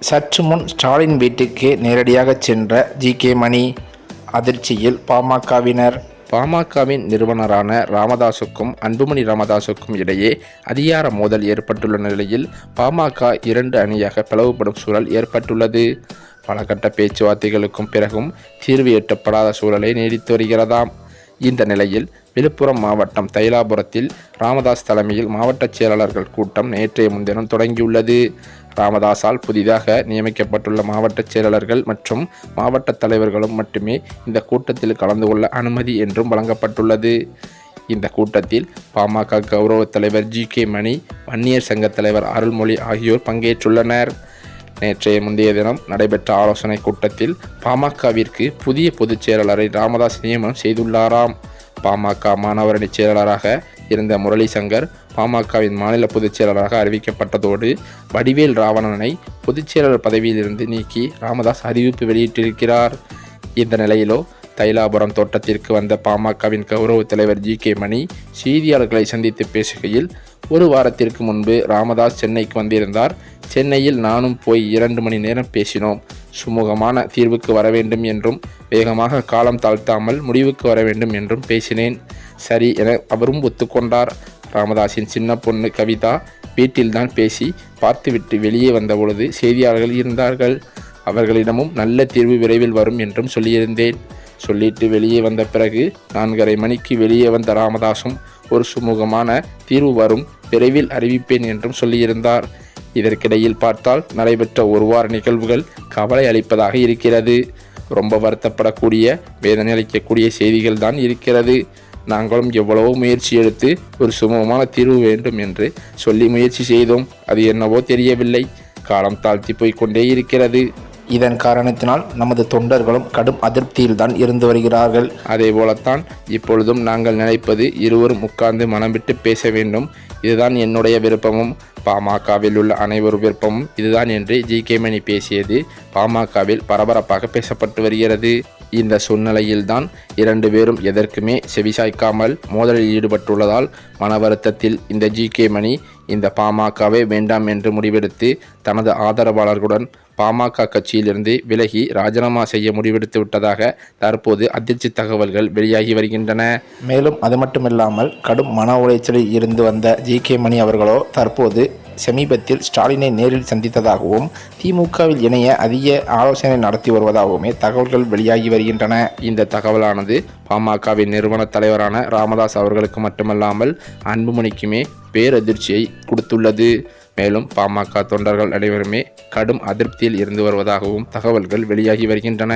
சற்று முன் ஸ்டாலின் வீட்டுக்கு நேரடியாக சென்ற ஜி.கே. மணி. அதிர்ச்சியில் பாமகவினர். பாமகவின் நிறுவனரான ராமதாசுக்கும் அன்புமணி ராமதாசுக்கும் இடையே அதிகார மோதல் ஏற்பட்டுள்ள நிலையில் பாமக 2 அணியாக பிளவுபடும் சூழல் ஏற்பட்டுள்ளது. பல கட்ட பேச்சுவார்த்தைகளுக்கும் பிறகும் தீர்வு எட்டப்படாத சூழலை நீடித்து வருகிறதாம். இந்த நிலையில் விழுப்புரம் மாவட்டம் தைலாபுரத்தில் ராமதாஸ் தலைமையில் மாவட்ட செயலாளர்கள் கூட்டம் நேற்றைய முன்தினம் தொடங்கியுள்ளது. ராமதாஸால் புதிதாக நியமிக்கப்பட்டுள்ள மாவட்ட செயலாளர்கள் மற்றும் மாவட்ட தலைவர்களும் மட்டுமே இந்த கூட்டத்தில் கலந்து கொள்ள அனுமதி என்றும் வழங்கப்பட்டுள்ளது. இந்த கூட்டத்தில் பாமக கௌரவ தலைவர் ஜி.கே. மணி, வன்னியர் சங்க தலைவர் அருள்மொழி ஆகியோர் பங்கேற்றுள்ளனர். நேற்றைய முந்தைய தினம் நடைபெற்ற ஆலோசனை கூட்டத்தில் பாமகவிற்கு புதிய பொதுச் செயலாளரை ராமதாஸ் நியமனம் செய்துள்ளாராம். பாமக மாணவரணி செயலாளராக இருந்த முரளி சங்கர் பாமகவின் மாநில பொதுச் செயலாளராக அறிவிக்கப்பட்டதோடு வடிவேல் ராவணனை பொதுச் செயலாளர் பதவியிலிருந்து நீக்கி ராமதாஸ் அறிவிப்பு வெளியிட்டிருக்கிறார். இந்த நிலையிலோ தைலாபுரம் தோட்டத்திற்கு வந்த பாமகவின் கௌரவ தலைவர் ஜி.கே. மணி செய்தியாளர்களை சந்தித்து பேசுகையில், 1 வாரத்திற்கு முன்பு ராமதாஸ் சென்னைக்கு வந்திருந்தார். சென்னையில் நானும் போய் 2 மணி நேரம் பேசினோம். சுமூகமான தீர்வுக்கு வர வேண்டும் என்றும் வேகமாக காலம் தாழ்த்தாமல் முடிவுக்கு வர வேண்டும் என்றும் பேசினேன். சரி என அவரும் ஒத்துக்கொண்டார். ராமதாஸின் சின்ன பொண்ணு கவிதா வீட்டில்தான் பேசி பார்த்துவிட்டு வெளியே வந்தபொழுது செய்தியாளர்கள் இருந்தார்கள். அவர்களிடமும் நல்ல தீர்வு விரைவில் வரும் என்றும் சொல்லியிருந்தேன். சொல்லிட்டு வெளியே வந்த பிறகு 4:30 மணிக்கு வெளியே வந்த ராமதாசும் ஒரு சுமூகமான தீர்வு வரும், விரைவில் அறிவிப்பேன் என்றும் சொல்லியிருந்தார். இதற்கிடையில் பார்த்தால் நடைபெற்ற 1 வார நிகழ்வுகள் கவலை அளிப்பதாக இருக்கிறது. ரொம்ப வருத்தப்படக்கூடிய, வேதனை அளிக்கக்கூடிய செய்திகள் தான் இருக்கிறது. நாங்களும் எவ்வளவோ முயற்சி எடுத்து ஒரு சுமூகமான தீர்வு வேண்டும் என்று சொல்லி முயற்சி செய்தோம். அது என்னவோ தெரியவில்லை. காலம் தாழ்த்தி போய்கொண்டே இருக்கிறது. இதன் காரணத்தினால் நமது தொண்டர்களும் கடும் அதிருப்தியில் தான் இருந்து வருகிறார்கள். அதே போலத்தான் இப்பொழுதும் நாங்கள் நினைப்பது, இருவரும் உட்கார்ந்து மனம் விட்டு பேச வேண்டும். இதுதான் என்னுடைய விருப்பமும் பாமகவில் உள்ள அனைவரும் விருப்பமும் இதுதான் என்று ஜி.கே. மணி பேசியது பாமகவில் பரபரப்பாக பேசப்பட்டு வருகிறது. இந்த சூழ்நிலையில்தான் 2 பேரும் எதற்குமே செவிசாய்க்காமல் மோதலில் ஈடுபட்டுள்ளதால் மன வருத்தத்தில் இந்த ஜி.கே. மணி இந்த பாமகவே வேண்டாம் என்று முடிவெடுத்து தனது ஆதரவாளர்களுடன் பாமக கட்சியிலிருந்து விலகி ராஜினாமா செய்ய முடிவெடுத்து விட்டதாக தற்போது அதிர்ச்சி தகவல்கள் வெளியாகி வருகின்றன. மேலும் அது மட்டுமில்லாமல் கடும் மன உளைச்சலில் இருந்து வந்த ஜி.கே. மணி அவர்களோ தற்போது சமீபத்தில் ஸ்டாலினை நேரில் சந்தித்ததாகவும் திமுகவில் இணைய அதிக ஆலோசனை நடத்தி வருவதாகவுமே தகவல்கள் வெளியாகி வருகின்றன. இந்த தகவலானது பாமகவின் நிறுவன தலைவரான ராமதாஸ் அவர்களுக்கு மட்டுமல்லாமல் அன்புமணிக்குமே பேரதிர்ச்சியை கொடுத்துள்ளது. மேலும் பாமக தொண்டர்கள் அனைவருமே கடும் அதிருப்தியில் இருந்து வருவதாகவும் தகவல்கள் வெளியாகி வருகின்றன.